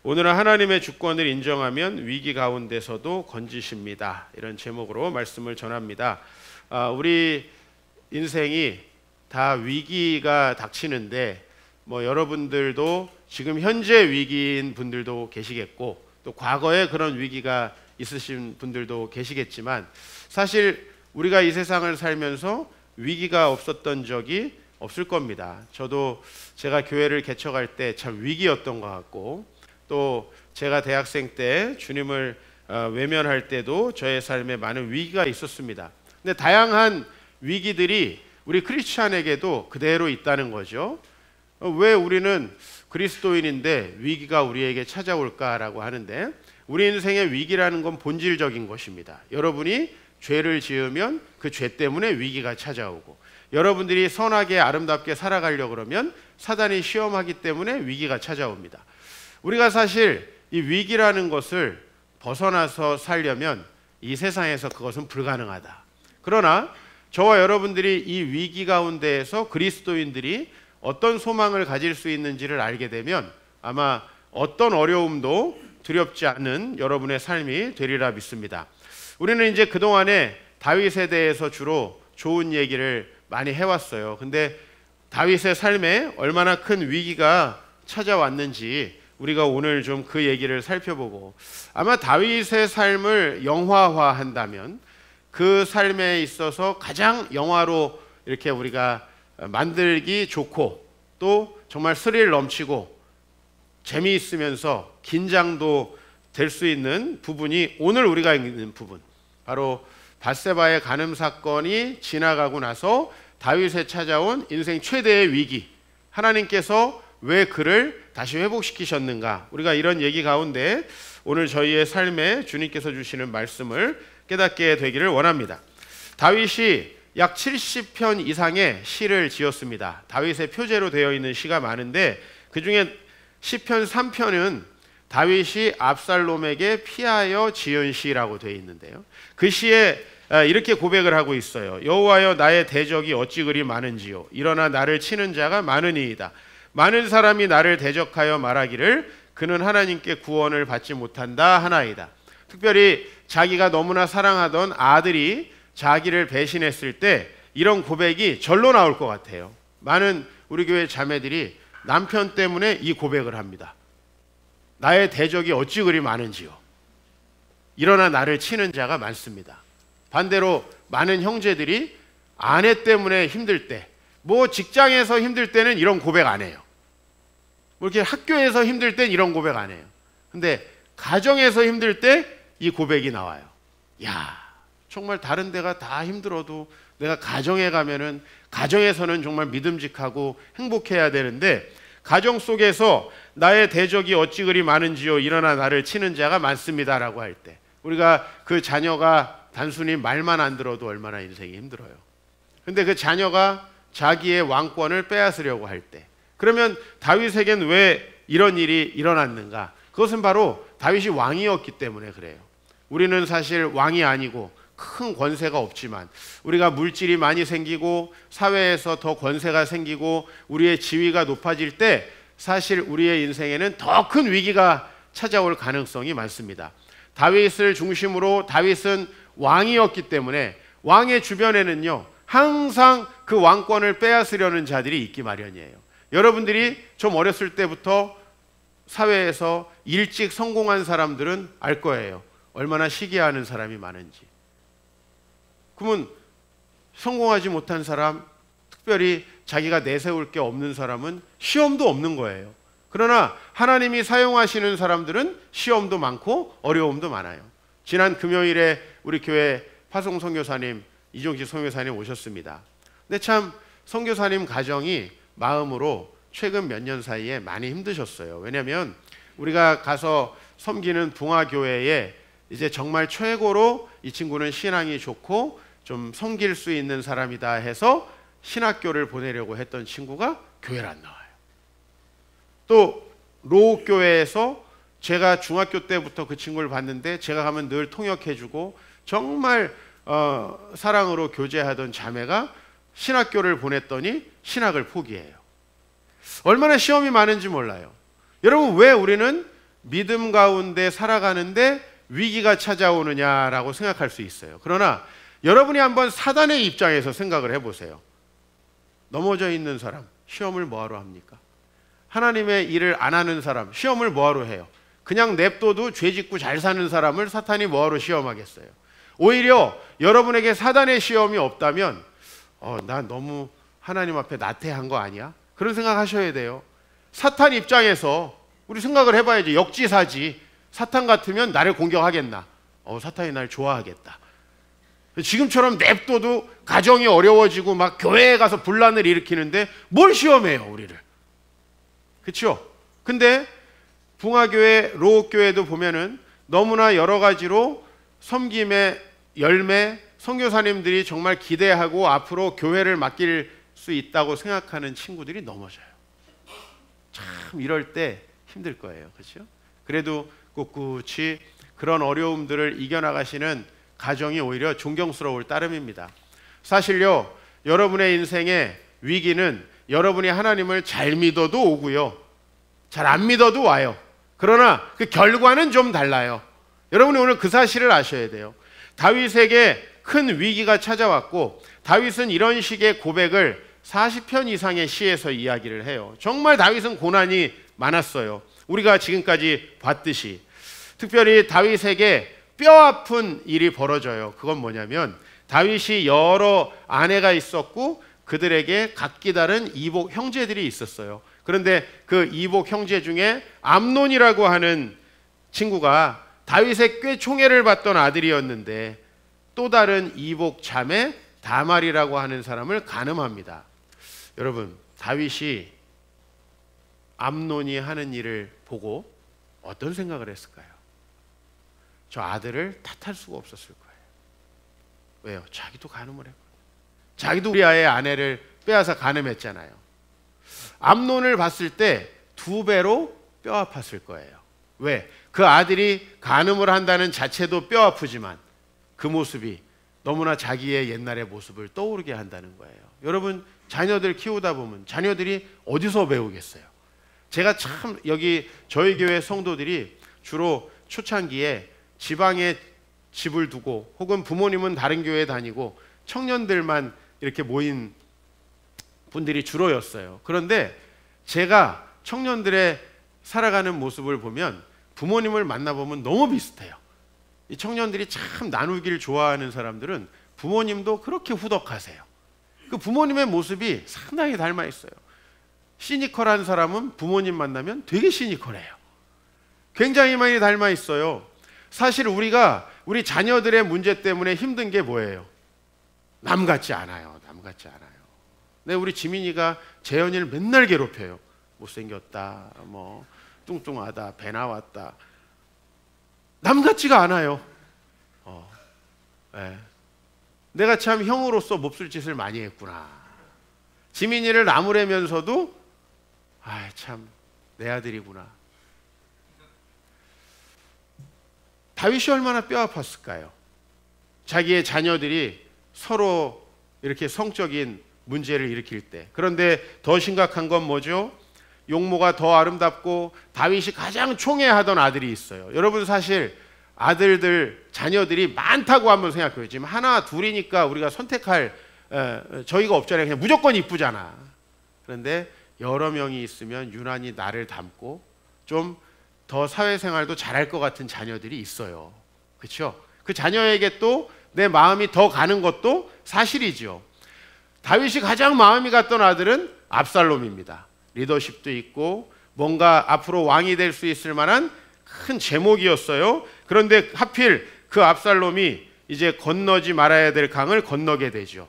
오늘은 하나님의 주권을 인정하면 위기 가운데서도 건지십니다. 이런 제목으로 말씀을 전합니다. 우리 인생이 다 위기가 닥치는데 여러분들도 지금 현재 위기인 분들도 계시겠고 또 과거에 그런 위기가 있으신 분들도 계시겠지만 사실 우리가 이 세상을 살면서 위기가 없었던 적이 없을 겁니다. 저도 제가 교회를 개척할 때 참 위기였던 것 같고 또 제가 대학생 때 주님을 외면할 때도 저의 삶에 많은 위기가 있었습니다. 근데 다양한 위기들이 우리 크리스찬에게도 그대로 있다는 거죠. 왜 우리는 그리스도인인데 위기가 우리에게 찾아올까라고 하는데 우리 인생의 위기라는 건 본질적인 것입니다. 여러분이 죄를 지으면 그 죄 때문에 위기가 찾아오고 여러분들이 선하게 아름답게 살아가려고 그러면 사단이 시험하기 때문에 위기가 찾아옵니다. 우리가 사실 이 위기라는 것을 벗어나서 살려면 이 세상에서 그것은 불가능하다. 그러나 저와 여러분들이 이 위기 가운데에서 그리스도인들이 어떤 소망을 가질 수 있는지를 알게 되면 아마 어떤 어려움도 두렵지 않은 여러분의 삶이 되리라 믿습니다. 우리는 이제 그동안에 다윗에 대해서 주로 좋은 얘기를 많이 해왔어요. 근데 다윗의 삶에 얼마나 큰 위기가 찾아왔는지 우리가 오늘 좀 그 얘기를 살펴보고 아마 다윗의 삶을 영화화한다면 그 삶에 있어서 가장 영화로 이렇게 우리가 만들기 좋고 또 정말 스릴 넘치고 재미있으면서 긴장도 될 수 있는 부분이 오늘 우리가 읽는 부분, 바로 밧세바의 간음 사건이 지나가고 나서 다윗에 찾아온 인생 최대의 위기, 하나님께서 왜 그를 다시 회복시키셨는가, 우리가 이런 얘기 가운데 오늘 저희의 삶에 주님께서 주시는 말씀을 깨닫게 되기를 원합니다. 다윗이 약 70편 이상의 시를 지었습니다. 다윗의 표제로 되어 있는 시가 많은데 그 중에 시편 3편은 다윗이 압살롬에게 피하여 지은 시라고 되어 있는데요. 그 시에 이렇게 고백을 하고 있어요. 여호와여, 나의 대적이 어찌 그리 많은지요. 일어나 나를 치는 자가 많으니이다. 많은 사람이 나를 대적하여 말하기를 그는 하나님께 구원을 받지 못한다 하나이다. 특별히 자기가 너무나 사랑하던 아들이 자기를 배신했을 때 이런 고백이 절로 나올 것 같아요. 많은 우리 교회 자매들이 남편 때문에 이 고백을 합니다. 나의 대적이 어찌 그리 많은지요. 일어나 나를 치는 자가 많습니다. 반대로 많은 형제들이 아내 때문에 힘들 때, 직장에서 힘들 때는 이런 고백 안 해요. 이렇게 학교에서 힘들 땐 이런 고백 안 해요. 근데 가정에서 힘들 때 이 고백이 나와요. 야, 정말 다른 데가 다 힘들어도 내가 가정에 가면은 가정에서는 정말 믿음직하고 행복해야 되는데 가정 속에서 나의 대적이 어찌 그리 많은지요. 일어나 나를 치는 자가 많습니다라고 할 때 우리가 그 자녀가 단순히 말만 안 들어도 얼마나 인생이 힘들어요. 근데 그 자녀가 자기의 왕권을 빼앗으려고 할 때, 그러면 다윗에겐 왜 이런 일이 일어났는가? 그것은 바로 다윗이 왕이었기 때문에 그래요. 우리는 사실 왕이 아니고 큰 권세가 없지만 우리가 물질이 많이 생기고 사회에서 더 권세가 생기고 우리의 지위가 높아질 때 사실 우리의 인생에는 더 큰 위기가 찾아올 가능성이 많습니다. 다윗을 중심으로 다윗은 왕이었기 때문에 왕의 주변에는요 항상 그 왕권을 빼앗으려는 자들이 있기 마련이에요. 여러분들이 좀 어렸을 때부터 사회에서 일찍 성공한 사람들은 알 거예요. 얼마나 시기하는 사람이 많은지. 그러면 성공하지 못한 사람, 특별히 자기가 내세울 게 없는 사람은 시험도 없는 거예요. 그러나 하나님이 사용하시는 사람들은 시험도 많고 어려움도 많아요. 지난 금요일에 우리 교회 파송 선교사님, 이종식 선교사님 오셨습니다. 근데 참 선교사님 가정이 마음으로 최근 몇 년 사이에 많이 힘드셨어요. 왜냐하면 우리가 가서 섬기는 붕화교회에 이제 정말 최고로 이 친구는 신앙이 좋고 좀 섬길 수 있는 사람이다 해서 신학교를 보내려고 했던 친구가 교회를 안 나와요. 또 로옥교회에서 제가 중학교 때부터 그 친구를 봤는데 제가 가면 늘 통역해주고 정말 사랑으로 교제하던 자매가 신학교를 보냈더니 신학을 포기해요. 얼마나 시험이 많은지 몰라요. 여러분, 왜 우리는 믿음 가운데 살아가는데 위기가 찾아오느냐라고 생각할 수 있어요. 그러나 여러분이 한번 사단의 입장에서 생각을 해보세요. 넘어져 있는 사람, 시험을 뭐하러 합니까? 하나님의 일을 안 하는 사람, 시험을 뭐하러 해요? 그냥 냅둬도 죄 짓고 잘 사는 사람을 사탄이 뭐하러 시험하겠어요? 오히려 여러분에게 사단의 시험이 없다면 나 너무 하나님 앞에 나태한 거 아니야? 그런 생각하셔야 돼요. 사탄 입장에서 우리 생각을 해봐야지. 역지사지. 사탄 같으면 나를 공격하겠나? 사탄이 날 좋아하겠다. 지금처럼 냅둬도 가정이 어려워지고 막 교회에 가서 분란을 일으키는데 뭘 시험해요, 우리를? 그렇죠? 근데 붕화교회, 로옥교회도 보면은 너무나 여러 가지로 섬김의 열매, 선교사님들이 정말 기대하고 앞으로 교회를 맡길 수 있다고 생각하는 친구들이 넘어져요. 참 이럴 때 힘들 거예요. 그렇죠? 그래도 꿋꿋이 그런 어려움들을 이겨나가시는 가정이 오히려 존경스러울 따름입니다. 사실요, 여러분의 인생의 위기는 여러분이 하나님을 잘 믿어도 오고요, 잘 안 믿어도 와요. 그러나 그 결과는 좀 달라요. 여러분이 오늘 그 사실을 아셔야 돼요. 다윗에게 큰 위기가 찾아왔고, 다윗은 이런 식의 고백을 40편 이상의 시에서 이야기를 해요. 정말 다윗은 고난이 많았어요. 우리가 지금까지 봤듯이. 특별히 다윗에게 뼈아픈 일이 벌어져요. 그건 뭐냐면 다윗이 여러 아내가 있었고 그들에게 각기 다른 이복 형제들이 있었어요. 그런데 그 이복 형제 중에 암논이라고 하는 친구가 다윗의 꽤 총애를 받던 아들이었는데 또 다른 이복 자매 다말이라고 하는 사람을 간음합니다. 여러분, 다윗이 암논이 하는 일을 보고 어떤 생각을 했을까요? 저 아들을 탓할 수가 없었을 거예요. 왜요? 자기도 간음을 했거든요. 자기도 우리아의 아내를 빼앗아 간음했잖아요. 암논을 봤을 때 2배로 뼈 아팠을 거예요. 왜? 그 아들이 간음을 한다는 자체도 뼈 아프지만 그 모습이 너무나 자기의 옛날의 모습을 떠오르게 한다는 거예요. 여러분, 자녀들 키우다 보면 자녀들이 어디서 배우겠어요? 제가 참 여기 저희 교회 성도들이 주로 초창기에 지방에 집을 두고 혹은 부모님은 다른 교회에 다니고 청년들만 이렇게 모인 분들이 주로였어요. 그런데 제가 청년들의 살아가는 모습을 보면 부모님을 만나보면 너무 비슷해요. 이 청년들이 참 나누기를 좋아하는 사람들은 부모님도 그렇게 후덕하세요. 그 부모님의 모습이 상당히 닮아 있어요. 시니컬한 사람은 부모님 만나면 되게 시니컬해요. 굉장히 많이 닮아 있어요. 사실 우리가 우리 자녀들의 문제 때문에 힘든 게 뭐예요? 남 같지 않아요. 남 같지 않아요. 네, 우리 지민이가 재현이를 맨날 괴롭혀요. 못생겼다, 뭐 뚱뚱하다, 배 나왔다. 남 같지가 않아요. 네. 내가 참 형으로서 몹쓸 짓을 많이 했구나. 지민이를 나무래면서도 참 내 아들이구나. 다윗이 얼마나 뼈 아팠을까요? 자기의 자녀들이 서로 이렇게 성적인 문제를 일으킬 때. 그런데 더 심각한 건 뭐죠? 용모가 더 아름답고 다윗이 가장 총애하던 아들이 있어요. 여러분, 사실 아들들, 자녀들이 많다고 한번 생각해요. 지금 하나, 둘이니까 우리가 선택할 저희가 없잖아요. 그냥 무조건 이쁘잖아. 그런데 여러 명이 있으면 유난히 나를 닮고 좀 더 사회생활도 잘할 것 같은 자녀들이 있어요. 그렇죠? 그 자녀에게 또 내 마음이 더 가는 것도 사실이죠. 다윗이 가장 마음이 갔던 아들은 압살롬입니다. 리더십도 있고 뭔가 앞으로 왕이 될 수 있을 만한 큰 제목이었어요. 그런데 하필 그 압살롬이 이제 건너지 말아야 될 강을 건너게 되죠.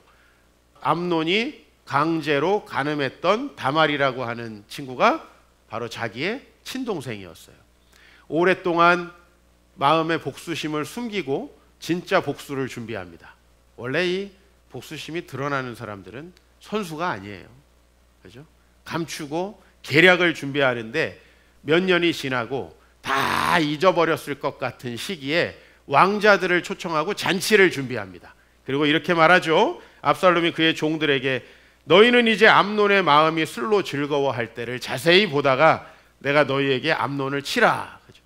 암논이 강제로 간음했던 다말이라고 하는 친구가 바로 자기의 친동생이었어요. 오랫동안 마음의 복수심을 숨기고 진짜 복수를 준비합니다. 원래 이 복수심이 드러나는 사람들은 선수가 아니에요. 그죠? 감추고 계략을 준비하는데 몇 년이 지나고 다 잊어버렸을 것 같은 시기에 왕자들을 초청하고 잔치를 준비합니다. 그리고 이렇게 말하죠. 압살롬이 그의 종들에게 너희는 이제 암논의 마음이 술로 즐거워할 때를 자세히 보다가 내가 너희에게 암논을 치라. 그죠?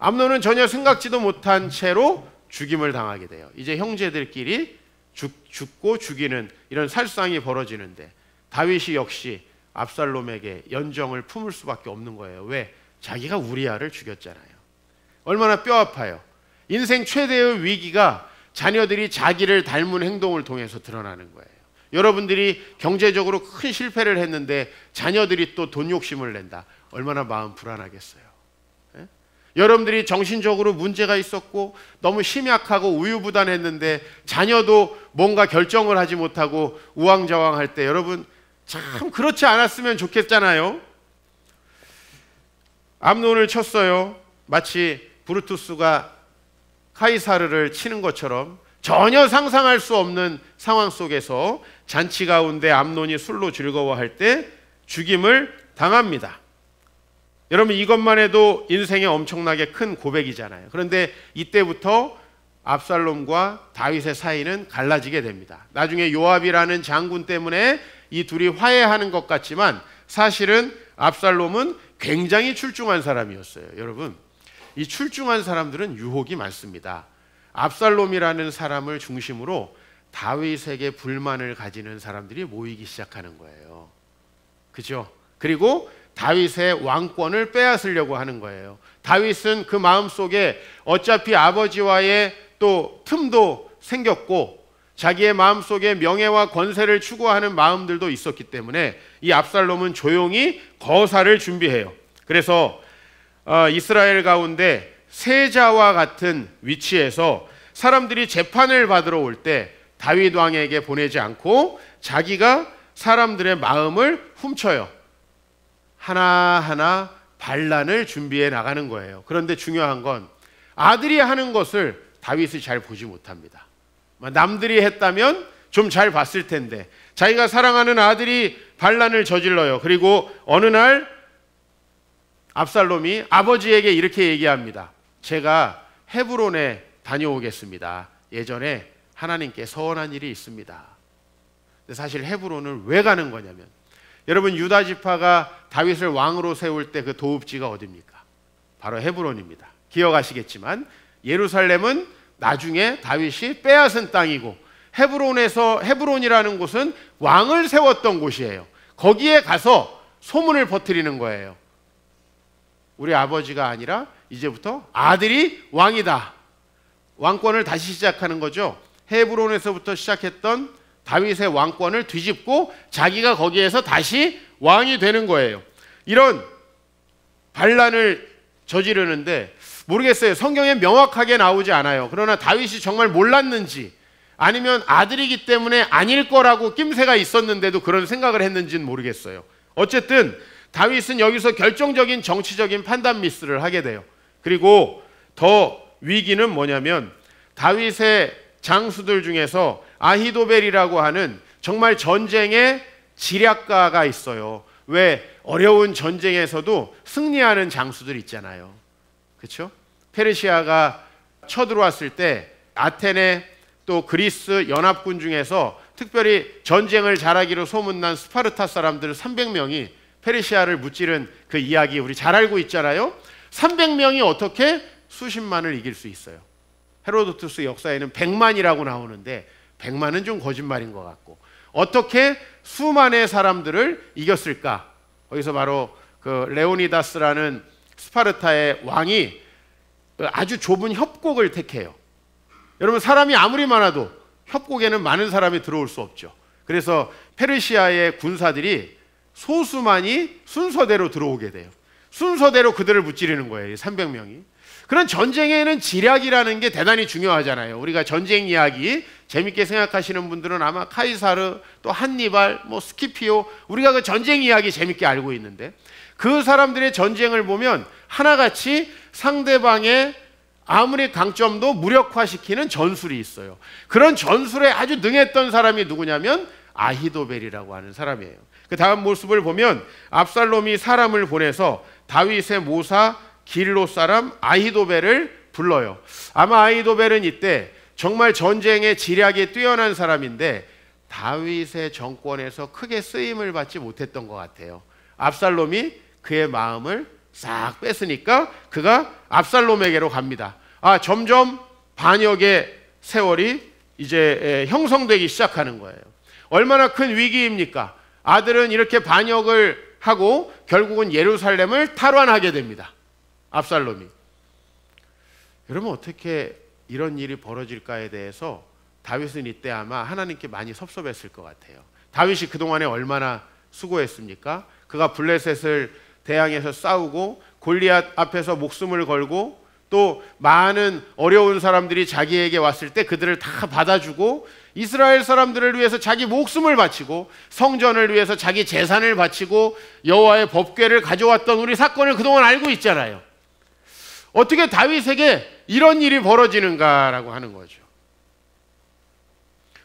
암논은 전혀 생각지도 못한 채로 죽임을 당하게 돼요. 이제 형제들끼리 죽고 죽이는 이런 살상이 벌어지는데 다윗이 역시 압살롬에게 연정을 품을 수밖에 없는 거예요. 왜? 자기가 우리아를 죽였잖아요. 얼마나 뼈 아파요. 인생 최대의 위기가 자녀들이 자기를 닮은 행동을 통해서 드러나는 거예요. 여러분들이 경제적으로 큰 실패를 했는데 자녀들이 또 돈 욕심을 낸다. 얼마나 마음 불안하겠어요. 예? 여러분들이 정신적으로 문제가 있었고 너무 심약하고 우유부단했는데 자녀도 뭔가 결정을 하지 못하고 우왕좌왕할 때 여러분 참 그렇지 않았으면 좋겠잖아요. 암논을 쳤어요. 마치 브루투스가 카이사르를 치는 것처럼 전혀 상상할 수 없는 상황 속에서 잔치 가운데 암논이 술로 즐거워할 때 죽임을 당합니다. 여러분 이것만 해도 인생에 엄청나게 큰 고백이잖아요. 그런데 이때부터 압살롬과 다윗의 사이는 갈라지게 됩니다. 나중에 요압이라는 장군 때문에 이 둘이 화해하는 것 같지만 사실은 압살롬은 굉장히 출중한 사람이었어요. 여러분 이 출중한 사람들은 유혹이 많습니다. 압살롬이라는 사람을 중심으로 다윗에게 불만을 가지는 사람들이 모이기 시작하는 거예요. 그죠? 그리고 다윗의 왕권을 빼앗으려고 하는 거예요. 다윗은 그 마음속에 어차피 아버지와의 또 틈도 생겼고 자기의 마음속에 명예와 권세를 추구하는 마음들도 있었기 때문에 이 압살롬은 조용히 거사를 준비해요. 그래서 이스라엘 가운데 세자와 같은 위치에서 사람들이 재판을 받으러 올 때 다윗 왕에게 보내지 않고 자기가 사람들의 마음을 훔쳐요. 하나하나 반란을 준비해 나가는 거예요. 그런데 중요한 건 아들이 하는 것을 다윗이 잘 보지 못합니다. 남들이 했다면 좀 잘 봤을 텐데 자기가 사랑하는 아들이 반란을 저질러요. 그리고 어느 날 압살롬이 아버지에게 이렇게 얘기합니다. 제가 헤브론에 다녀오겠습니다. 예전에 하나님께 서원한 일이 있습니다. 근데 사실 헤브론을 왜 가는 거냐면 여러분 유다 지파가 다윗을 왕으로 세울 때 그 도읍지가 어디입니까? 바로 헤브론입니다. 기억하시겠지만 예루살렘은 나중에 다윗이 빼앗은 땅이고 헤브론이라는 곳은 왕을 세웠던 곳이에요. 거기에 가서 소문을 퍼뜨리는 거예요. 우리 아버지가 아니라 이제부터 아들이 왕이다. 왕권을 다시 시작하는 거죠. 헤브론에서부터 시작했던 다윗의 왕권을 뒤집고 자기가 거기에서 다시 왕이 되는 거예요. 이런 반란을 저지르는데 모르겠어요. 성경에 명확하게 나오지 않아요. 그러나 다윗이 정말 몰랐는지 아니면 아들이기 때문에 아닐 거라고 낌새가 있었는데도 그런 생각을 했는지는 모르겠어요. 어쨌든 다윗은 여기서 결정적인 정치적인 판단 미스를 하게 돼요. 그리고 더 위기는 뭐냐면 다윗의 장수들 중에서 아히도벨이라고 하는 정말 전쟁의 지략가가 있어요. 왜 어려운 전쟁에서도 승리하는 장수들 있잖아요. 그렇죠? 페르시아가 쳐들어왔을 때 아테네 또 그리스 연합군 중에서 특별히 전쟁을 잘하기로 소문난 스파르타 사람들 300명이 페르시아를 무찌른 그 이야기 우리 잘 알고 있잖아요. 300명이 어떻게 수십만을 이길 수 있어요? 헤로도투스 역사에는 100만이라고 나오는데 100만은 좀 거짓말인 것 같고 어떻게 수만의 사람들을 이겼을까? 거기서 바로 그 레오니다스라는 스파르타의 왕이 아주 좁은 협곡을 택해요. 여러분 사람이 아무리 많아도 협곡에는 많은 사람이 들어올 수 없죠. 그래서 페르시아의 군사들이 소수만이 순서대로 들어오게 돼요. 순서대로 그들을 무찌르는 거예요. 300명이. 그런 전쟁에는 지략이라는 게 대단히 중요하잖아요. 우리가 전쟁 이야기 재밌게 생각하시는 분들은 아마 카이사르 또 한니발 뭐 스키피오 우리가 그 전쟁 이야기 재밌게 알고 있는데 그 사람들의 전쟁을 보면 하나같이 상대방의 아무리 강점도 무력화시키는 전술이 있어요. 그런 전술에 아주 능했던 사람이 누구냐면 아히도벨이라고 하는 사람이에요. 그 다음 모습을 보면 압살롬이 사람을 보내서 다윗의 모사 길로 사람 아히도벨을 불러요. 아마 아히도벨은 이때 정말 전쟁의 지략이 뛰어난 사람인데 다윗의 정권에서 크게 쓰임을 받지 못했던 것 같아요. 압살롬이 그의 마음을 싹 뺐으니까 그가 압살롬에게로 갑니다. 점점 반역의 세월이 이제 형성되기 시작하는 거예요. 얼마나 큰 위기입니까? 아들은 이렇게 반역을 하고 결국은 예루살렘을 탈환하게 됩니다. 압살롬이. 여러분, 어떻게 이런 일이 벌어질까에 대해서 다윗은 이때 아마 하나님께 많이 섭섭했을 것 같아요. 다윗이 그동안에 얼마나 수고했습니까? 그가 블레셋을 대항해서 싸우고 골리앗 앞에서 목숨을 걸고 또 많은 어려운 사람들이 자기에게 왔을 때 그들을 다 받아주고 이스라엘 사람들을 위해서 자기 목숨을 바치고 성전을 위해서 자기 재산을 바치고 여호와의 법궤를 가져왔던 우리 사건을 그동안 알고 있잖아요. 어떻게 다윗에게 이런 일이 벌어지는가라고 하는 거죠.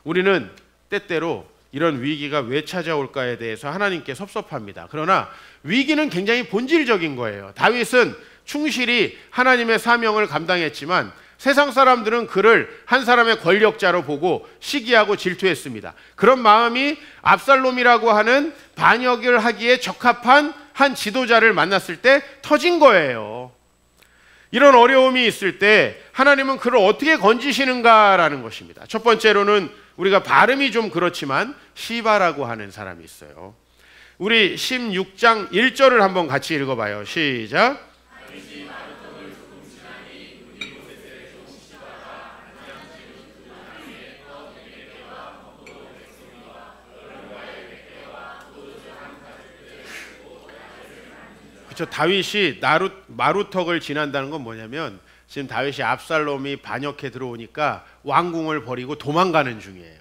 우리는 때때로 이런 위기가 왜 찾아올까에 대해서 하나님께 섭섭합니다. 그러나 위기는 굉장히 본질적인 거예요. 다윗은 충실히 하나님의 사명을 감당했지만 세상 사람들은 그를 한 사람의 권력자로 보고 시기하고 질투했습니다. 그런 마음이 압살롬이라고 하는 반역을 하기에 적합한 한 지도자를 만났을 때 터진 거예요. 이런 어려움이 있을 때 하나님은 그를 어떻게 건지시는가라는 것입니다. 첫 번째로는 우리가 발음이 좀 그렇지만 시바라고 하는 사람이 있어요. 우리 16장 1절을 한번 같이 읽어봐요. 시작. 그렇죠. 다윗이 마루턱을 지난다는 건 뭐냐면 지금 다윗이 압살롬이 반역해 들어오니까 왕궁을 버리고 도망가는 중이에요.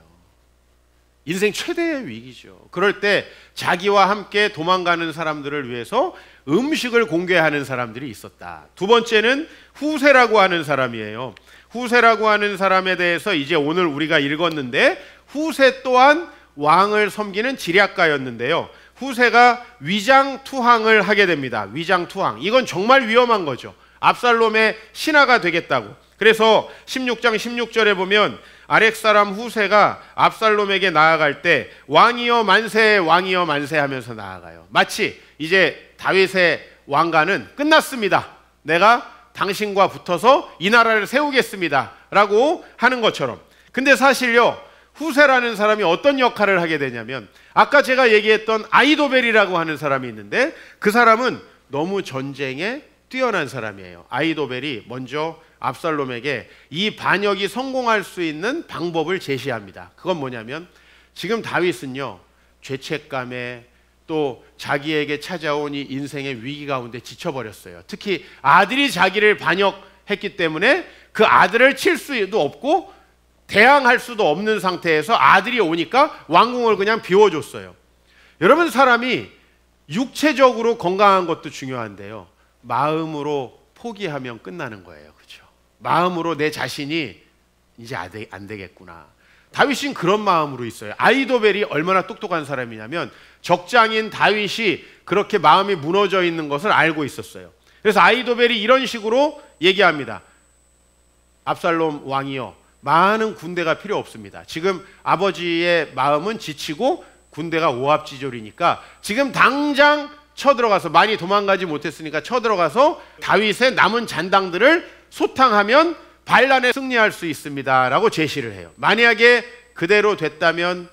인생 최대의 위기죠. 그럴 때 자기와 함께 도망가는 사람들을 위해서 음식을 공개하는 사람들이 있었다. 두 번째는 후세라고 하는 사람이에요. 후세라고 하는 사람에 대해서 이제 오늘 우리가 읽었는데 후세 또한 왕을 섬기는 지략가였는데요. 후세가 위장투항을 하게 됩니다. 위장투항. 이건 정말 위험한 거죠. 압살롬의 신하가 되겠다고. 그래서 16장 16절에 보면 아렉 사람 후세가 압살롬에게 나아갈 때 왕이여 만세 왕이여 만세 하면서 나아가요. 마치 이제 다윗의 왕가는 끝났습니다. 내가 당신과 붙어서 이 나라를 세우겠습니다 라고 하는 것처럼. 근데 사실요, 후세라는 사람이 어떤 역할을 하게 되냐면 아까 제가 얘기했던 아히도벨이라고 하는 사람이 있는데 그 사람은 너무 전쟁에 뛰어난 사람이에요. 아히도벨이 먼저 압살롬에게 이 반역이 성공할 수 있는 방법을 제시합니다. 그건 뭐냐면 지금 다윗은요, 죄책감에 또 자기에게 찾아온 이 인생의 위기 가운데 지쳐버렸어요. 특히 아들이 자기를 반역했기 때문에 그 아들을 칠 수도 없고 대항할 수도 없는 상태에서 아들이 오니까 왕궁을 그냥 비워줬어요. 여러분, 사람이 육체적으로 건강한 것도 중요한데요, 마음으로 포기하면 끝나는 거예요. 그렇죠? 마음으로 내 자신이 이제 안 되겠구나. 다윗은 그런 마음으로 있어요. 아히도벨이 얼마나 똑똑한 사람이냐면 적장인 다윗이 그렇게 마음이 무너져 있는 것을 알고 있었어요. 그래서 아히도벨이 이런 식으로 얘기합니다. 압살롬 왕이여, 많은 군대가 필요 없습니다. 지금 아버지의 마음은 지치고 군대가 오합지졸이니까 지금 당장 쳐들어가서, 많이 도망가지 못했으니까 쳐들어가서 다윗의 남은 잔당들을 소탕하면 반란에 승리할 수 있습니다 라고 제시를 해요. 만약에 그대로 됐다면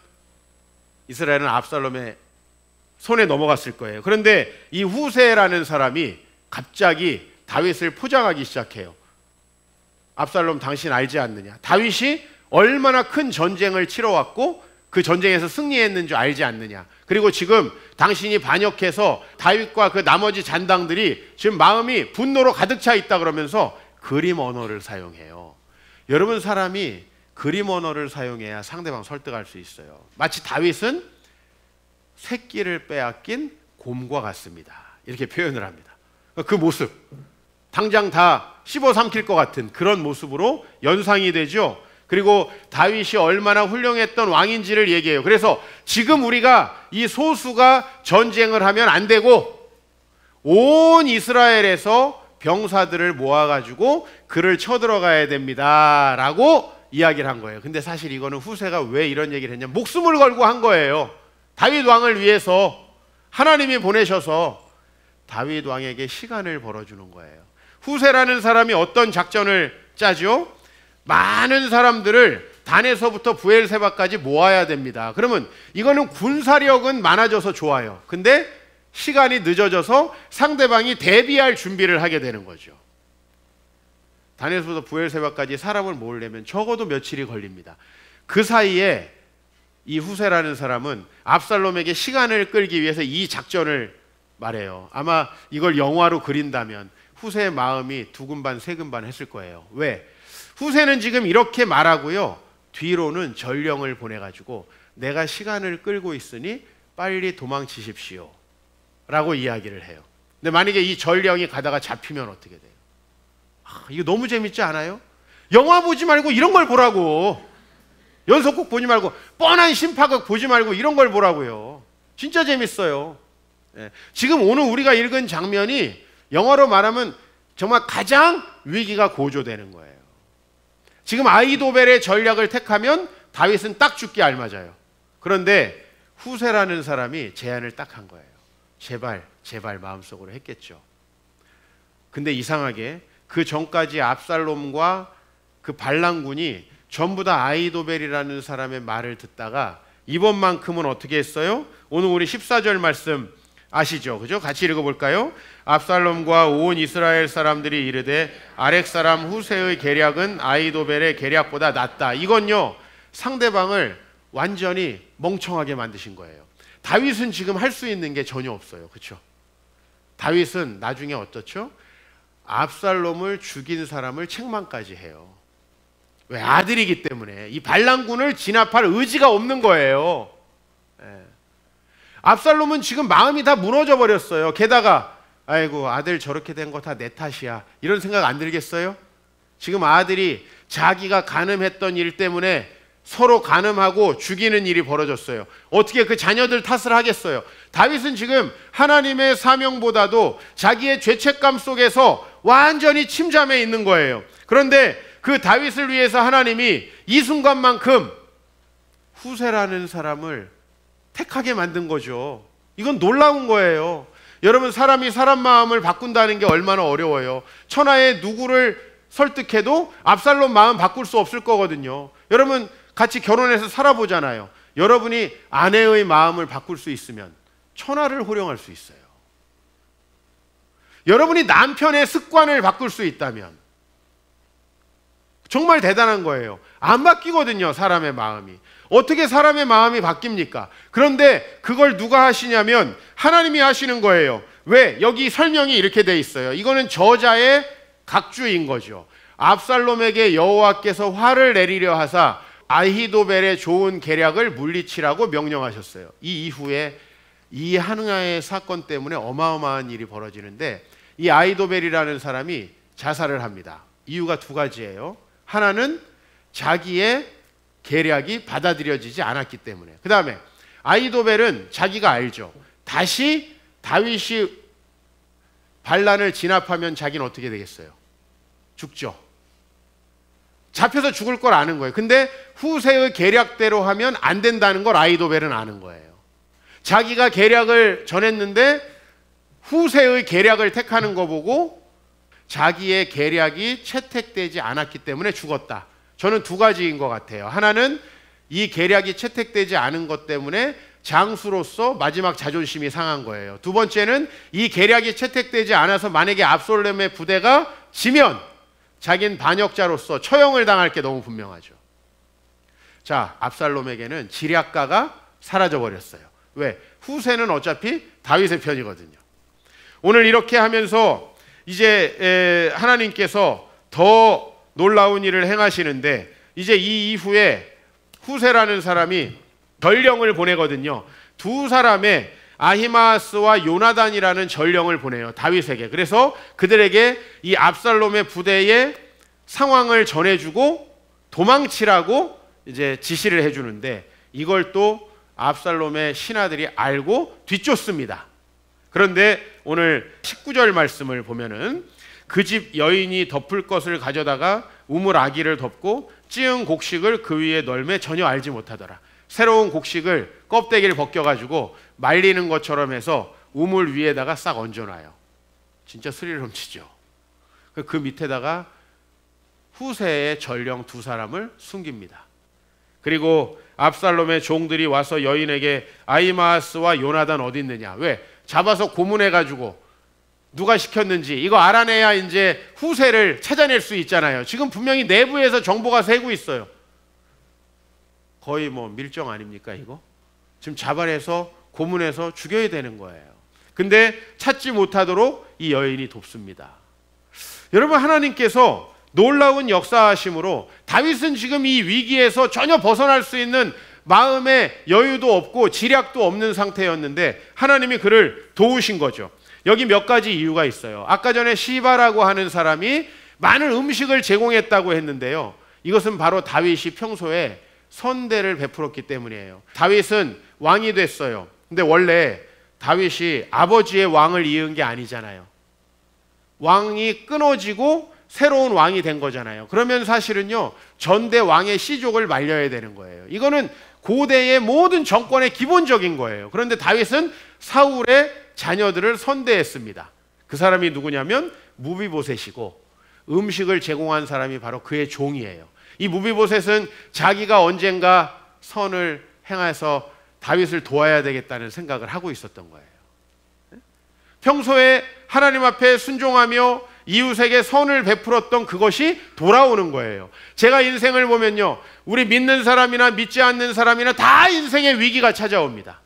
이스라엘은 압살롬의 손에 넘어갔을 거예요. 그런데 이 후세라는 사람이 갑자기 다윗을 포장하기 시작해요. 압살롬, 당신 알지 않느냐? 다윗이 얼마나 큰 전쟁을 치러왔고 그 전쟁에서 승리했는 줄 알지 않느냐? 그리고 지금 당신이 반역해서 다윗과 그 나머지 잔당들이 지금 마음이 분노로 가득 차 있다 그러면서 그림 언어를 사용해요. 여러분, 사람이 그림 언어를 사용해야 상대방 설득할 수 있어요. 마치 다윗은 새끼를 빼앗긴 곰과 같습니다. 이렇게 표현을 합니다. 그 모습, 당장 다 씹어 삼킬 것 같은 그런 모습으로 연상이 되죠. 그리고 다윗이 얼마나 훌륭했던 왕인지를 얘기해요. 그래서 지금 우리가 이 소수가 전쟁을 하면 안 되고 온 이스라엘에서 병사들을 모아가지고 그를 쳐들어가야 됩니다 라고 이야기를 한 거예요. 근데 사실 이거는 후세가 왜 이런 얘기를 했냐면 목숨을 걸고 한 거예요. 다윗 왕을 위해서 하나님이 보내셔서 다윗 왕에게 시간을 벌어주는 거예요. 후세라는 사람이 어떤 작전을 짜죠? 많은 사람들을 단에서부터 브엘세바까지 모아야 됩니다. 그러면 이거는 군사력은 많아져서 좋아요. 근데 시간이 늦어져서 상대방이 대비할 준비를 하게 되는 거죠. 단에서부터 브엘세바까지 사람을 모으려면 적어도 며칠이 걸립니다. 그 사이에 이 후세라는 사람은 압살롬에게 시간을 끌기 위해서 이 작전을 말해요. 아마 이걸 영화로 그린다면 후세의 마음이 두근반 세근반 했을 거예요. 왜? 후세는 지금 이렇게 말하고요, 뒤로는 전령을 보내가지고 내가 시간을 끌고 있으니 빨리 도망치십시오 라고 이야기를 해요. 근데 만약에 이 전령이 가다가 잡히면 어떻게 돼요? 이거 너무 재밌지 않아요? 영화 보지 말고 이런 걸 보라고. 연속곡 보지 말고, 뻔한 심파극 보지 말고 이런 걸 보라고요. 진짜 재밌어요. 지금 오늘 우리가 읽은 장면이 영어로 말하면 정말 가장 위기가 고조되는 거예요. 지금 아히도벨의 전략을 택하면 다윗은 딱 죽기 알맞아요. 그런데 후세라는 사람이 제안을 딱 한 거예요. 제발 마음속으로 했겠죠. 근데 이상하게 그 전까지 압살롬과 그 반란군이 전부 다 아히도벨이라는 사람의 말을 듣다가 이번만큼은 어떻게 했어요? 오늘 우리 14절 말씀 아시죠? 그죠? 같이 읽어볼까요? 압살롬과 온 이스라엘 사람들이 이르되 아렉 사람 후세의 계략은 아히도벨의 계략보다 낫다. 이건요, 상대방을 완전히 멍청하게 만드신 거예요. 다윗은 지금 할 수 있는 게 전혀 없어요. 그렇죠? 다윗은 나중에 어떻죠? 압살롬을 죽인 사람을 책망까지 해요. 왜? 아들이기 때문에. 이 반란군을 진압할 의지가 없는 거예요. 압살롬은 지금 마음이 다 무너져 버렸어요. 게다가 아이고, 아들 저렇게 된 거 다 내 탓이야, 이런 생각 안 들겠어요? 지금 아들이 자기가 간음했던 일 때문에 서로 간음하고 죽이는 일이 벌어졌어요. 어떻게 그 자녀들 탓을 하겠어요? 다윗은 지금 하나님의 사명보다도 자기의 죄책감 속에서 완전히 침잠해 있는 거예요. 그런데 그 다윗을 위해서 하나님이 이 순간만큼 후세라는 사람을 택하게 만든 거죠. 이건 놀라운 거예요. 여러분, 사람이 사람 마음을 바꾼다는 게 얼마나 어려워요. 천하의 누구를 설득해도 압살롬 마음 바꿀 수 없을 거거든요. 여러분, 같이 결혼해서 살아보잖아요. 여러분이 아내의 마음을 바꿀 수 있으면 천하를 호령할 수 있어요. 여러분이 남편의 습관을 바꿀 수 있다면 정말 대단한 거예요. 안 바뀌거든요, 사람의 마음이. 어떻게 사람의 마음이 바뀝니까? 그런데 그걸 누가 하시냐면 하나님이 하시는 거예요. 왜? 여기 설명이 이렇게 돼 있어요. 이거는 저자의 각주인 거죠. 압살롬에게 여호와께서 화를 내리려 하사 아히도벨의 좋은 계략을 물리치라고 명령하셨어요. 이 이후에 이 하나의 사건 때문에 어마어마한 일이 벌어지는데, 이 아히도벨이라는 사람이 자살을 합니다. 이유가 두 가지예요. 하나는 자기의 계략이 받아들여지지 않았기 때문에. 그 다음에 아히도벨은 자기가 알죠. 다시 다윗이 반란을 진압하면 자기는 어떻게 되겠어요? 죽죠. 잡혀서 죽을 걸 아는 거예요. 근데 후세의 계략대로 하면 안 된다는 걸 아히도벨은 아는 거예요. 자기가 계략을 전했는데 후세의 계략을 택하는 거 보고 자기의 계략이 채택되지 않았기 때문에 죽었다. 저는 두 가지인 것 같아요. 하나는 이 계략이 채택되지 않은 것 때문에 장수로서 마지막 자존심이 상한 거예요. 두 번째는 이 계략이 채택되지 않아서 만약에 압살롬의 부대가 지면 자기는 반역자로서 처형을 당할 게 너무 분명하죠. 자, 압살롬에게는 지략가가 사라져버렸어요. 왜? 후세는 어차피 다윗의 편이거든요. 오늘 이렇게 하면서 이제 하나님께서 더 놀라운 일을 행하시는데, 이제 이 이후에 후세라는 사람이 전령을 보내거든요. 두 사람의 아히마스와 요나단이라는 전령을 보내요, 다윗에게. 그래서 그들에게 이 압살롬의 부대의 상황을 전해주고 도망치라고 이제 지시를 해주는데, 이걸 또 압살롬의 신하들이 알고 뒤쫓습니다. 그런데 오늘 19절 말씀을 보면은 그 집 여인이 덮을 것을 가져다가 우물 아기를 덮고 찌은 곡식을 그 위에 널매 전혀 알지 못하더라. 새로운 곡식을 껍데기를 벗겨가지고 말리는 것처럼 해서 우물 위에다가 싹 얹어놔요. 진짜 스릴 넘치죠. 그 밑에다가 후세의 전령 두 사람을 숨깁니다. 그리고 압살롬의 종들이 와서 여인에게 아히마아스와 요나단 어디 있느냐, 왜? 잡아서 고문해가지고 누가 시켰는지 이거 알아내야 이제 후세를 찾아낼 수 있잖아요. 지금 분명히 내부에서 정보가 새고 있어요. 거의 뭐 밀정 아닙니까 이거? 지금 잡아내서 고문해서 죽여야 되는 거예요. 근데 찾지 못하도록 이 여인이 돕습니다. 여러분, 하나님께서 놀라운 역사하심으로 다윗은 지금 이 위기에서 전혀 벗어날 수 있는 마음의 여유도 없고 지략도 없는 상태였는데 하나님이 그를 도우신 거죠. 여기 몇 가지 이유가 있어요. 아까 전에 시바라고 하는 사람이 많은 음식을 제공했다고 했는데요. 이것은 바로 다윗이 평소에 선대를 베풀었기 때문이에요. 다윗은 왕이 됐어요. 근데 원래 다윗이 아버지의 왕을 이은 게 아니잖아요. 왕이 끊어지고 새로운 왕이 된 거잖아요. 그러면 사실은요, 전대 왕의 씨족을 말려야 되는 거예요. 이거는 고대의 모든 정권의 기본적인 거예요. 그런데 다윗은 사울의 자녀들을 선대했습니다. 그 사람이 누구냐면 무비보셋이고, 음식을 제공한 사람이 바로 그의 종이에요. 이 무비보셋은 자기가 언젠가 선을 행해서 다윗을 도와야 되겠다는 생각을 하고 있었던 거예요. 평소에 하나님 앞에 순종하며 이웃에게 선을 베풀었던 그것이 돌아오는 거예요. 제가 인생을 보면요, 우리 믿는 사람이나 믿지 않는 사람이나 다 인생의 위기가 찾아옵니다.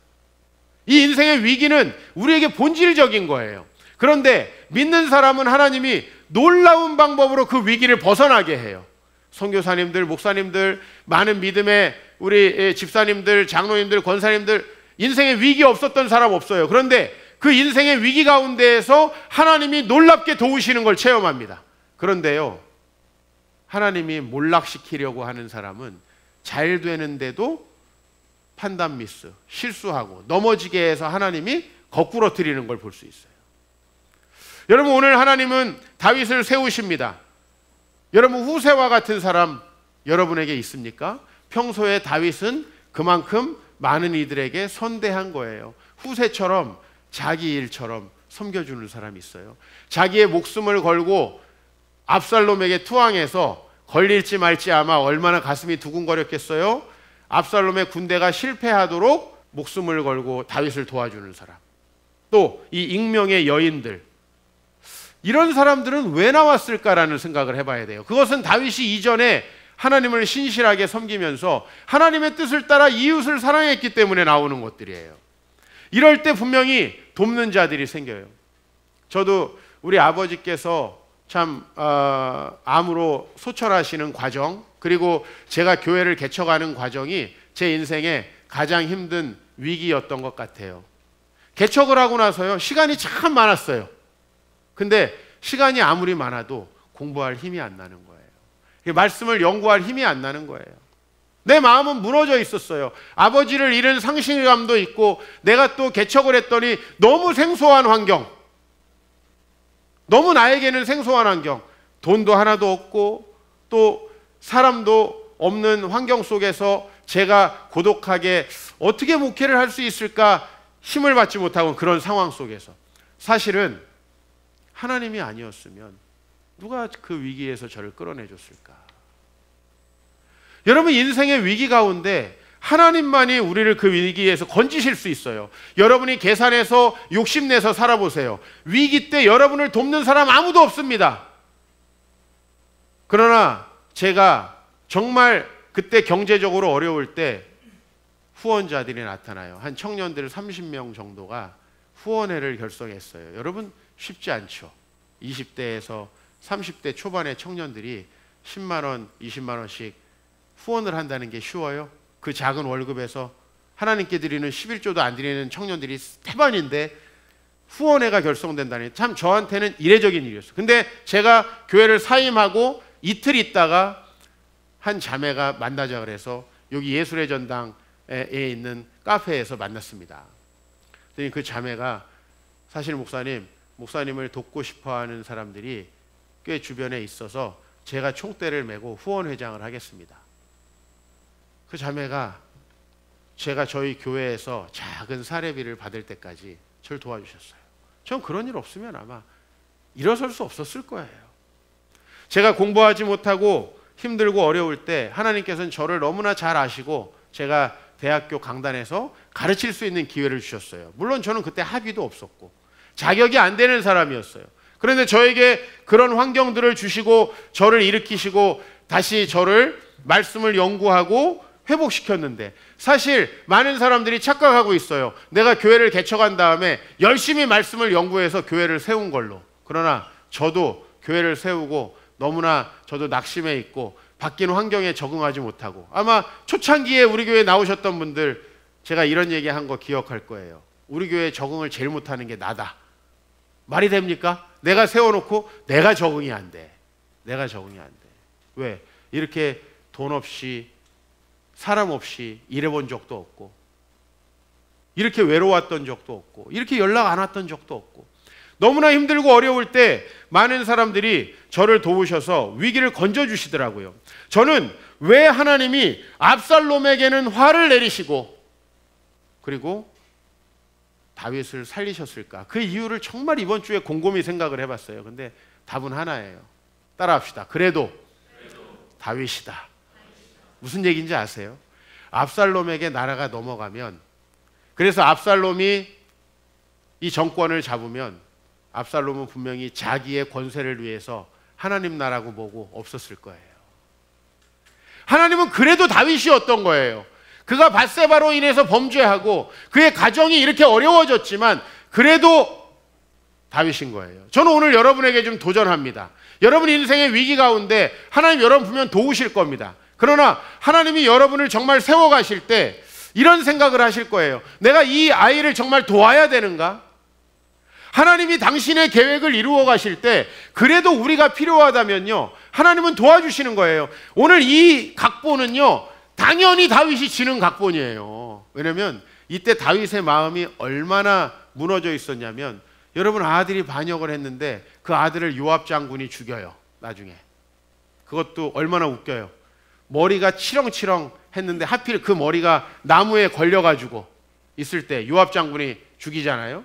이 인생의 위기는 우리에게 본질적인 거예요. 그런데 믿는 사람은 하나님이 놀라운 방법으로 그 위기를 벗어나게 해요. 선교사님들, 목사님들, 많은 믿음의 우리 집사님들, 장로님들, 권사님들, 인생에 위기 없었던 사람 없어요. 그런데 그 인생의 위기 가운데에서 하나님이 놀랍게 도우시는 걸 체험합니다. 그런데요, 하나님이 몰락시키려고 하는 사람은 잘 되는데도 판단 미스, 실수하고 넘어지게 해서 하나님이 거꾸로 드리는 걸 볼 수 있어요. 여러분, 오늘 하나님은 다윗을 세우십니다. 여러분, 후세와 같은 사람 여러분에게 있습니까? 평소에 다윗은 그만큼 많은 이들에게 선대한 거예요. 후세처럼 자기 일처럼 섬겨주는 사람이 있어요. 자기의 목숨을 걸고 압살롬에게 투항해서 걸릴지 말지 아마 얼마나 가슴이 두근거렸겠어요. 압살롬의 군대가 실패하도록 목숨을 걸고 다윗을 도와주는 사람. 또 이 익명의 여인들, 이런 사람들은 왜 나왔을까라는 생각을 해봐야 돼요. 그것은 다윗이 이전에 하나님을 신실하게 섬기면서 하나님의 뜻을 따라 이웃을 사랑했기 때문에 나오는 것들이에요. 이럴 때 분명히 돕는 자들이 생겨요. 저도 우리 아버지께서 참 암으로 소철하시는 과정, 그리고 제가 교회를 개척하는 과정이 제 인생의 가장 힘든 위기였던 것 같아요. 개척을 하고 나서요, 시간이 참 많았어요. 근데 시간이 아무리 많아도 공부할 힘이 안 나는 거예요. 말씀을 연구할 힘이 안 나는 거예요. 내 마음은 무너져 있었어요. 아버지를 잃은 상실감도 있고, 내가 또 개척을 했더니 너무 생소한 환경, 너무 나에게는 생소한 환경, 돈도 하나도 없고 또 사람도 없는 환경 속에서 제가 고독하게 어떻게 목회를 할 수 있을까 힘을 받지 못하고, 그런 상황 속에서 사실은 하나님이 아니었으면 누가 그 위기에서 저를 끌어내줬을까? 여러분, 인생의 위기 가운데 하나님만이 우리를 그 위기에서 건지실 수 있어요. 여러분이 계산해서 욕심내서 살아보세요. 위기 때 여러분을 돕는 사람 아무도 없습니다. 그러나 제가 정말 그때 경제적으로 어려울 때 후원자들이 나타나요. 한 청년들 30명 정도가 후원회를 결성했어요. 여러분, 쉽지 않죠. 20대에서 30대 초반의 청년들이 10만 원, 20만 원씩 후원을 한다는 게 쉬워요? 그 작은 월급에서 하나님께 드리는 11조도 안 드리는 청년들이 태반인데 후원회가 결성된다니 참 저한테는 이례적인 일이었어요. 근데 제가 교회를 사임하고 이틀 있다가 한 자매가 만나자 그래서 여기 예술의 전당에 있는 카페에서 만났습니다. 그랬더니 그 자매가, 사실 목사님을 돕고 싶어하는 사람들이 꽤 주변에 있어서 제가 총대를 메고 후원회장을 하겠습니다. 그 자매가 제가 저희 교회에서 작은 사례비를 받을 때까지 저를 도와주셨어요. 전 그런 일 없으면 아마 일어설 수 없었을 거예요. 제가 공부하지 못하고 힘들고 어려울 때 하나님께서는 저를 너무나 잘 아시고 제가 대학교 강단에서 가르칠 수 있는 기회를 주셨어요. 물론 저는 그때 학위도 없었고 자격이 안 되는 사람이었어요. 그런데 저에게 그런 환경들을 주시고 저를 일으키시고 다시 저를 말씀을 연구하고 회복시켰는데, 사실 많은 사람들이 착각하고 있어요. 내가 교회를 개척한 다음에 열심히 말씀을 연구해서 교회를 세운 걸로. 그러나 저도 교회를 세우고 너무나 저도 낙심해 있고 바뀐 환경에 적응하지 못하고, 아마 초창기에 우리 교회에 나오셨던 분들 제가 이런 얘기한 거 기억할 거예요. 우리 교회에 적응을 제일 못하는 게 나다. 말이 됩니까? 내가 세워놓고 내가 적응이 안 돼. 내가 적응이 안 돼. 왜? 이렇게 돈 없이 사람 없이 일해본 적도 없고, 이렇게 외로웠던 적도 없고, 이렇게 연락 안 왔던 적도 없고, 너무나 힘들고 어려울 때 많은 사람들이 저를 도우셔서 위기를 건져주시더라고요. 저는 왜 하나님이 압살롬에게는 화를 내리시고 그리고 다윗을 살리셨을까? 그 이유를 정말 이번 주에 곰곰이 생각을 해봤어요. 근데 답은 하나예요. 따라합시다. 그래도 다윗이다. 무슨 얘기인지 아세요? 압살롬에게 나라가 넘어가면, 그래서 압살롬이 이 정권을 잡으면 압살롬은 분명히 자기의 권세를 위해서 하나님 나라고 뭐고 없었을 거예요. 하나님은 그래도 다윗이었던 거예요. 그가 밧세바로 인해서 범죄하고 그의 가정이 이렇게 어려워졌지만 그래도 다윗인 거예요. 저는 오늘 여러분에게 좀 도전합니다. 여러분 인생의 위기 가운데 하나님 여러분 분명 도우실 겁니다. 그러나 하나님이 여러분을 정말 세워가실 때 이런 생각을 하실 거예요. 내가 이 아이를 정말 도와야 되는가? 하나님이 당신의 계획을 이루어 가실 때 그래도 우리가 필요하다면요, 하나님은 도와주시는 거예요. 오늘 이 각본은요, 당연히 다윗이 지는 각본이에요. 왜냐하면 이때 다윗의 마음이 얼마나 무너져 있었냐면, 여러분 아들이 반역을 했는데 그 아들을 요압 장군이 죽여요. 나중에 그것도 얼마나 웃겨요. 머리가 치렁치렁 했는데 하필 그 머리가 나무에 걸려가지고 있을 때 요압 장군이 죽이잖아요.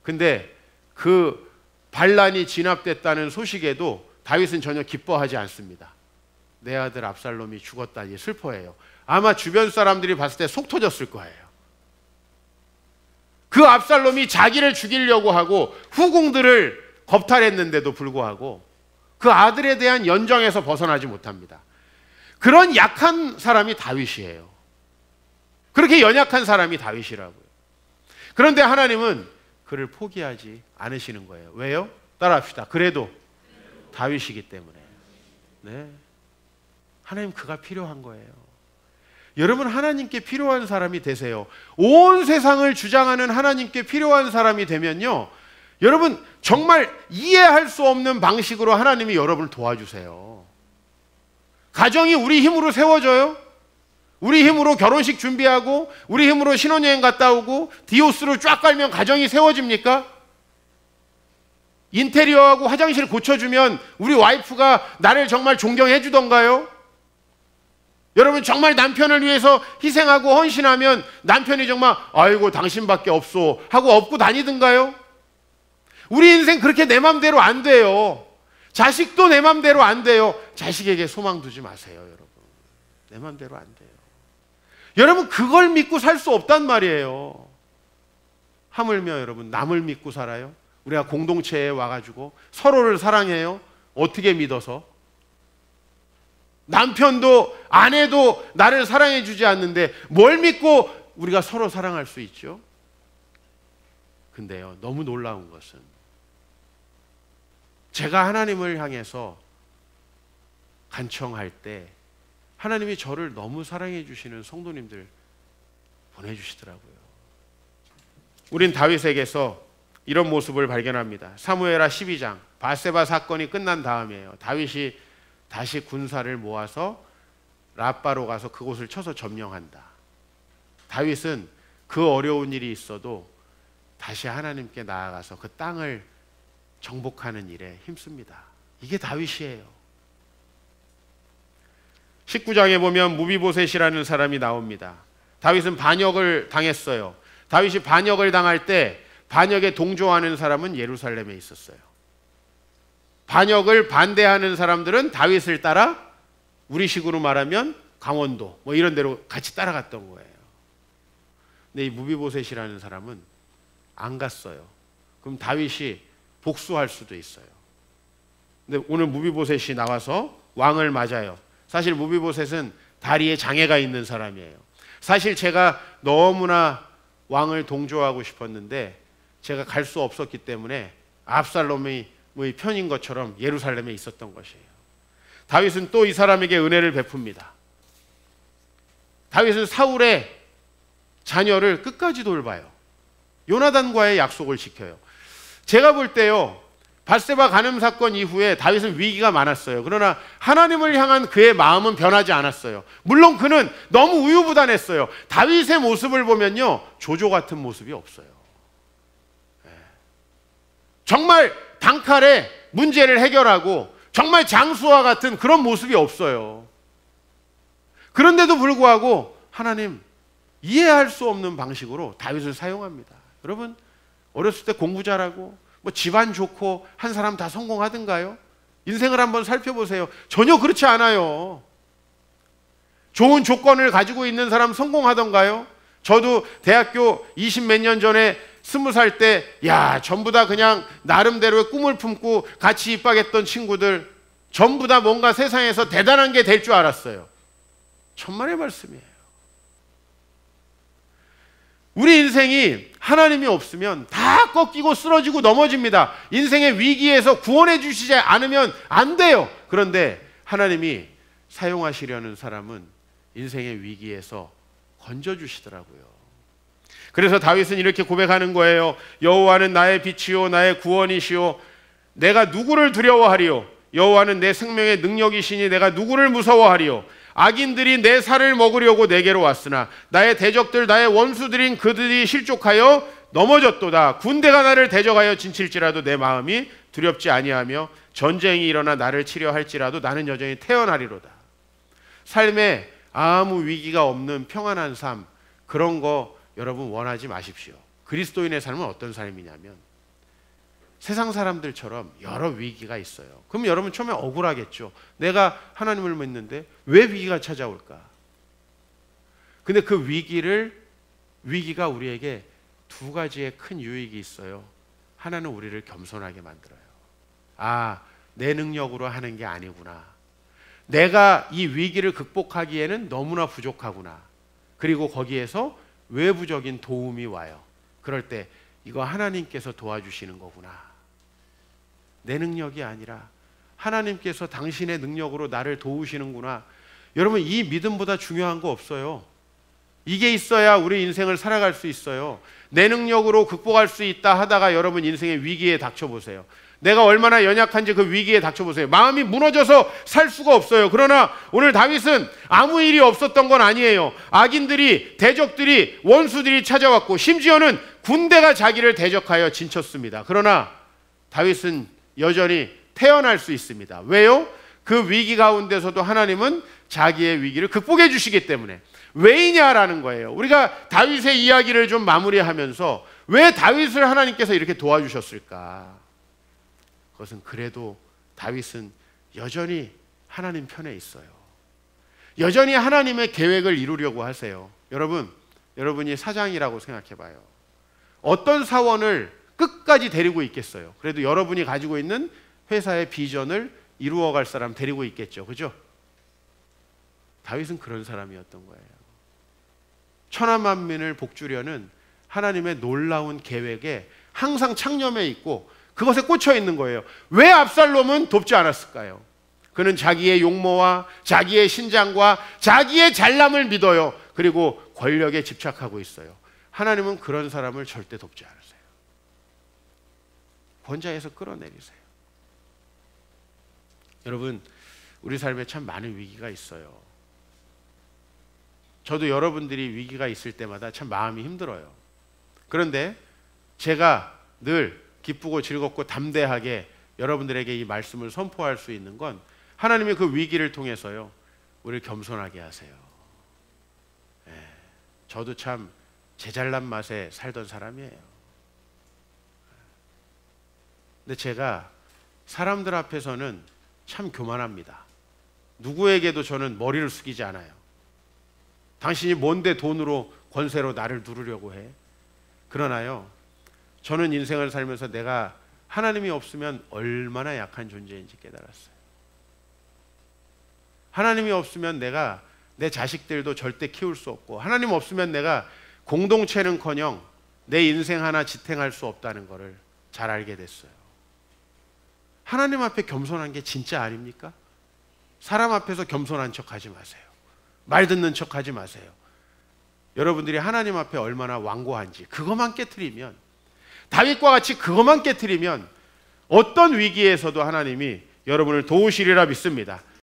근데 그 반란이 진압됐다는 소식에도 다윗은 전혀 기뻐하지 않습니다. 내 아들 압살롬이 죽었다니 슬퍼해요. 아마 주변 사람들이 봤을 때 속 터졌을 거예요. 그 압살롬이 자기를 죽이려고 하고 후궁들을 겁탈했는데도 불구하고 그 아들에 대한 연정에서 벗어나지 못합니다. 그런 약한 사람이 다윗이에요. 그렇게 연약한 사람이 다윗이라고요. 그런데 하나님은 그를 포기하지 않으시는 거예요. 왜요? 따라합시다. 그래도 다윗이기 때문에. 네. 하나님 그가 필요한 거예요. 여러분 하나님께 필요한 사람이 되세요. 온 세상을 주장하는 하나님께 필요한 사람이 되면요, 여러분 정말 이해할 수 없는 방식으로 하나님이 여러분을 도와주세요. 가정이 우리 힘으로 세워져요? 우리 힘으로 결혼식 준비하고 우리 힘으로 신혼여행 갔다 오고 디오스로 쫙 깔면 가정이 세워집니까? 인테리어하고 화장실 고쳐주면 우리 와이프가 나를 정말 존경해 주던가요? 여러분 정말 남편을 위해서 희생하고 헌신하면 남편이 정말 아이고 당신밖에 없소 하고 업고 다니던가요? 우리 인생 그렇게 내 맘대로 안 돼요. 자식도 내 맘대로 안 돼요. 자식에게 소망 두지 마세요, 여러분. 내 맘대로 안 돼요. 여러분 그걸 믿고 살 수 없단 말이에요. 하물며 여러분 남을 믿고 살아요? 우리가 공동체에 와가지고 서로를 사랑해요? 어떻게 믿어서? 남편도 아내도 나를 사랑해 주지 않는데 뭘 믿고 우리가 서로 사랑할 수 있죠? 근데요, 너무 놀라운 것은 제가 하나님을 향해서 간청할 때 하나님이 저를 너무 사랑해 주시는 성도님들 보내주시더라고요. 우린 다윗에게서 이런 모습을 발견합니다. 사무엘하 12장 밧세바 사건이 끝난 다음이에요. 다윗이 다시 군사를 모아서 라빠로 가서 그곳을 쳐서 점령한다. 다윗은 그 어려운 일이 있어도 다시 하나님께 나아가서 그 땅을 정복하는 일에 힘씁니다. 이게 다윗이에요. 19장에 보면 무비보셋이라는 사람이 나옵니다. 다윗은 반역을 당했어요. 다윗이 반역을 당할 때 반역에 동조하는 사람은 예루살렘에 있었어요. 반역을 반대하는 사람들은 다윗을 따라 우리식으로 말하면 강원도 뭐 이런 데로 같이 따라갔던 거예요. 근데 이 무비보셋이라는 사람은 안 갔어요. 그럼 다윗이 복수할 수도 있어요. 근데 오늘 무비보셋이 나와서 왕을 맞아요. 사실 무비보셋은 다리에 장애가 있는 사람이에요. 사실 제가 너무나 왕을 동조하고 싶었는데 제가 갈 수 없었기 때문에 압살롬이 편인 것처럼 예루살렘에 있었던 것이에요. 다윗은 또 이 사람에게 은혜를 베풉니다. 다윗은 사울의 자녀를 끝까지 돌봐요. 요나단과의 약속을 지켜요. 제가 볼 때요, 밧세바 간음 사건 이후에 다윗은 위기가 많았어요. 그러나 하나님을 향한 그의 마음은 변하지 않았어요. 물론 그는 너무 우유부단했어요. 다윗의 모습을 보면요, 조조 같은 모습이 없어요. 정말 단칼에 문제를 해결하고 정말 장수와 같은 그런 모습이 없어요. 그런데도 불구하고 하나님 이해할 수 없는 방식으로 다윗을 사용합니다. 여러분, 어렸을 때 공부 잘하고 뭐 집안 좋고 한 사람 다 성공하던가요? 인생을 한번 살펴보세요. 전혀 그렇지 않아요. 좋은 조건을 가지고 있는 사람 성공하던가요? 저도 대학교 20 몇 년 전에 20살 때 전부 다 그냥 나름대로의 꿈을 품고 같이 입학했던 친구들 전부 다 뭔가 세상에서 대단한 게 될 줄 알았어요. 천만의 말씀이에요. 우리 인생이 하나님이 없으면 다 꺾이고 쓰러지고 넘어집니다. 인생의 위기에서 구원해 주시지 않으면 안 돼요. 그런데 하나님이 사용하시려는 사람은 인생의 위기에서 건져주시더라고요. 그래서 다윗은 이렇게 고백하는 거예요. 여호와는 나의 빛이요 나의 구원이시요 내가 누구를 두려워하리요? 여호와는 내 생명의 능력이시니 내가 누구를 무서워하리요? 악인들이 내 살을 먹으려고 내게로 왔으나 나의 대적들 나의 원수들인 그들이 실족하여 넘어졌도다. 군대가 나를 대적하여 진칠지라도 내 마음이 두렵지 아니하며 전쟁이 일어나 나를 치려 할지라도 나는 여전히 태어나리로다. 삶에 아무 위기가 없는 평안한 삶, 그런 거 여러분 원하지 마십시오. 그리스도인의 삶은 어떤 삶이냐면 세상 사람들처럼 여러 위기가 있어요. 그럼 여러분 처음에 억울하겠죠. 내가 하나님을 믿는데 왜 위기가 찾아올까? 근데 그 위기가 우리에게 두 가지의 큰 유익이 있어요. 하나는 우리를 겸손하게 만들어요. 아, 내 능력으로 하는 게 아니구나. 내가 이 위기를 극복하기에는 너무나 부족하구나. 그리고 거기에서 외부적인 도움이 와요. 그럴 때 이거 하나님께서 도와주시는 거구나. 내 능력이 아니라 하나님께서 당신의 능력으로 나를 도우시는구나. 여러분, 이 믿음보다 중요한 거 없어요. 이게 있어야 우리 인생을 살아갈 수 있어요. 내 능력으로 극복할 수 있다 하다가 여러분 인생의 위기에 닥쳐보세요. 내가 얼마나 연약한지 그 위기에 닥쳐보세요. 마음이 무너져서 살 수가 없어요. 그러나 오늘 다윗은 아무 일이 없었던 건 아니에요. 악인들이, 대적들이, 원수들이 찾아왔고 심지어는 군대가 자기를 대적하여 진쳤습니다. 그러나 다윗은 여전히 태어날 수 있습니다. 왜요? 그 위기 가운데서도 하나님은 자기의 위기를 극복해 주시기 때문에. 왜이냐라는 거예요. 우리가 다윗의 이야기를 좀 마무리하면서 왜 다윗을 하나님께서 이렇게 도와주셨을까? 그것은 그래도 다윗은 여전히 하나님 편에 있어요. 여전히 하나님의 계획을 이루려고 하세요. 여러분이 사장이라고 생각해 봐요. 어떤 사원을 끝까지 데리고 있겠어요? 그래도 여러분이 가지고 있는 회사의 비전을 이루어갈 사람 데리고 있겠죠. 그죠? 다윗은 그런 사람이었던 거예요. 천하만민을 복주려는 하나님의 놀라운 계획에 항상 창념해 있고 그것에 꽂혀 있는 거예요. 왜 압살롬은 돕지 않았을까요? 그는 자기의 용모와 자기의 신장과 자기의 잘남을 믿어요. 그리고 권력에 집착하고 있어요. 하나님은 그런 사람을 절대 돕지 않으세요. 권자에서 끌어내리세요. 여러분, 우리 삶에 참 많은 위기가 있어요. 저도 여러분들이 위기가 있을 때마다 참 마음이 힘들어요. 그런데 제가 늘 기쁘고 즐겁고 담대하게 여러분들에게 이 말씀을 선포할 수 있는 건 하나님의 그 위기를 통해서요, 우리를 겸손하게 하세요. 저도 참 제 잘난 맛에 살던 사람이에요. 근데 제가 사람들 앞에서는 참 교만합니다. 누구에게도 저는 머리를 숙이지 않아요. 당신이 뭔데 돈으로 권세로 나를 누르려고 해? 그러나요, 저는 인생을 살면서 내가 하나님이 없으면 얼마나 약한 존재인지 깨달았어요. 하나님이 없으면 내가 내 자식들도 절대 키울 수 없고, 하나님 없으면 내가 공동체는커녕 내 인생 하나 지탱할 수 없다는 것을 잘 알게 됐어요. 하나님 앞에 겸손한 게 진짜 아닙니까? 사람 앞에서 겸손한 척 하지 마세요. 말 듣는 척 하지 마세요. 여러분들이 하나님 앞에 얼마나 완고한지 그것만 깨트리면, 다윗과 같이 그것만 깨트리면 어떤 위기에서도 하나님이 여러분을 도우시리라 믿습니다.